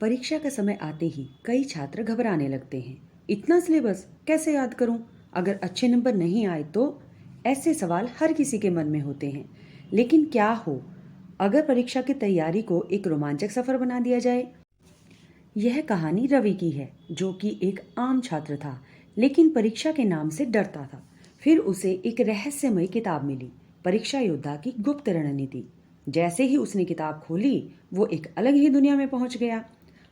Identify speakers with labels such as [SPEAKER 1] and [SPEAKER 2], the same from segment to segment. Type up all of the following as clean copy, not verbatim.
[SPEAKER 1] परीक्षा का समय आते ही कई छात्र घबराने लगते हैं। इतना सिलेबस कैसे याद करूं? अगर अच्छे नंबर नहीं आए तो? ऐसे सवाल हर किसी के मन में होते हैं। लेकिन क्या हो अगर परीक्षा की तैयारी को एक रोमांचक सफर बना दिया जाए? यह कहानी रवि की है, जो कि एक आम छात्र था, लेकिन परीक्षा के नाम से डरता था। फिर उसे एक रहस्यमय किताब मिली, परीक्षा योद्धा की गुप्त रणनीति। जैसे ही उसने किताब खोली, वो एक अलग ही दुनिया में पहुंच गया।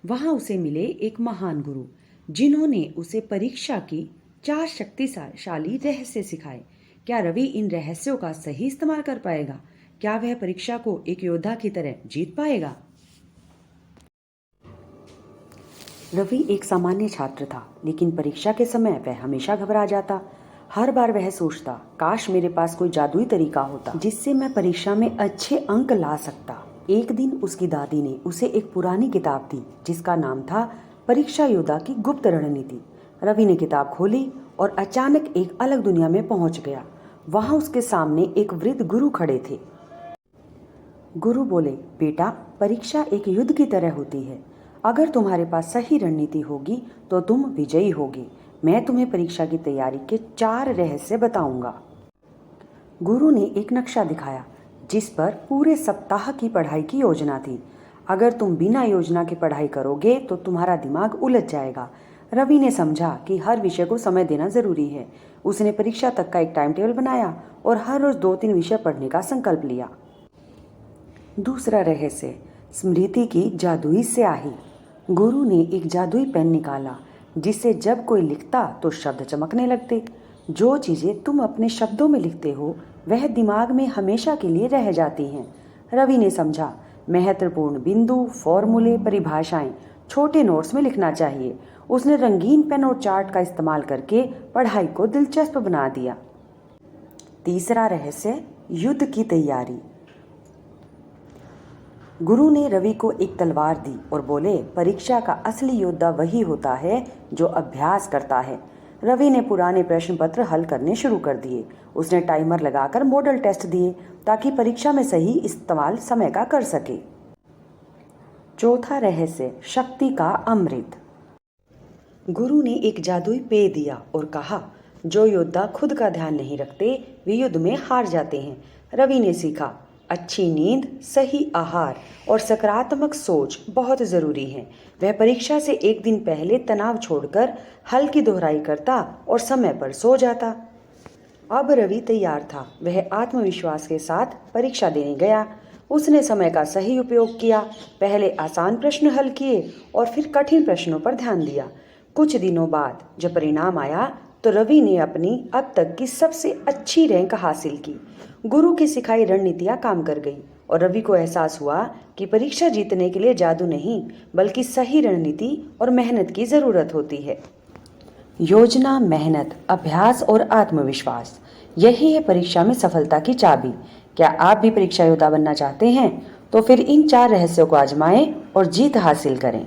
[SPEAKER 1] वहां उसे मिले एक महान गुरु, जिन्होंने उसे परीक्षा की 4 शक्तिशाली रहस्य सिखाए। क्या रवि इन रहस्यों का सही इस्तेमाल कर पाएगा? क्या वह परीक्षा को एक योद्धा की तरह जीत पाएगा? रवि एक सामान्य छात्र था, लेकिन परीक्षा के समय वह हमेशा घबरा जाता। हर बार वह सोचता, काश मेरे पास कोई जादुई तरीका होता जिससे मैं परीक्षा में अच्छे अंक ला सकता। एक दिन उसकी दादी ने उसे एक पुरानी किताब दी, जिसका नाम था परीक्षा योद्धा की गुप्त रणनीति। रवि ने किताब खोली और अचानक एक अलग दुनिया में पहुंच गया। वहां उसके सामने एक वृद्ध गुरु खड़े थे। गुरु बोले, बेटा, परीक्षा एक युद्ध की तरह होती है। अगर तुम्हारे पास सही रणनीति होगी तो तुम विजयी होगे। मैं तुम्हें परीक्षा की तैयारी के 4 रहस्य बताऊंगा। गुरु ने एक नक्शा दिखाया, जिस पर पूरे सप्ताह की पढ़ाई की योजना थी। अगर तुम बिना योजना के पढ़ाई करोगे तो तुम्हारा दिमाग उलझ जाएगा। रवि ने समझा कि हर विषय को समय देना जरूरी है। उसने परीक्षा तक का एक टाइम टेबल बनाया और हर रोज 2-3 विषय पढ़ने का संकल्प लिया। दूसरा रहस्य, स्मृति की जादुई स्याही। गुरु ने एक जादुई पेन निकाला, जिससे जब कोई लिखता तो शब्द चमकने लगते। जो चीजें तुम अपने शब्दों में लिखते हो, वह दिमाग में हमेशा के लिए रह जाती हैं। रवि ने समझा, महत्वपूर्ण बिंदु, फॉर्मूले, परिभाषाएं छोटे नोट्स में लिखना चाहिए। उसने रंगीन पेन और चार्ट का इस्तेमाल करके पढ़ाई को दिलचस्प बना दिया। तीसरा रहस्य, युद्ध की तैयारी। गुरु ने रवि को एक तलवार दी और बोले, परीक्षा का असली योद्धा वही होता है जो अभ्यास करता है। रवि ने पुराने प्रश्न पत्र हल करने शुरू कर दिए। उसने टाइमर लगाकर मॉडल टेस्ट दिए, ताकि परीक्षा में सही इस्तेमाल समय का कर सके। चौथा रहस्य, शक्ति का अमृत। गुरु ने एक जादुई पेय दिया और कहा, जो योद्धा खुद का ध्यान नहीं रखते, वे युद्ध में हार जाते हैं। रवि ने सीखा, अच्छी नींद, सही आहार और सकारात्मक सोच बहुत ज़रूरी है। वह परीक्षा से एक दिन पहले तनाव छोड़कर हल्की दोहराई करता और समय पर सो जाता। अब रवि तैयार था। वह आत्मविश्वास के साथ परीक्षा देने गया। उसने समय का सही उपयोग किया। पहले आसान प्रश्न हल किए और फिर कठिन प्रश्नों पर ध्यान दिया। कुछ दिनों बाद जब परिणाम आया तो रवि ने अपनी अब तक की सबसे अच्छी रैंक हासिल की। गुरु की सिखाई रणनीतियां काम कर गई और रवि को एहसास हुआ कि परीक्षा जीतने के लिए जादू नहीं, बल्कि सही रणनीति और मेहनत की जरूरत होती है। योजना, मेहनत, अभ्यास और आत्मविश्वास, यही है परीक्षा में सफलता की चाबी। क्या आप भी परीक्षा योद्धा बनना चाहते हैं? तो फिर इन 4 रहस्यों को आजमाएं और जीत हासिल करें।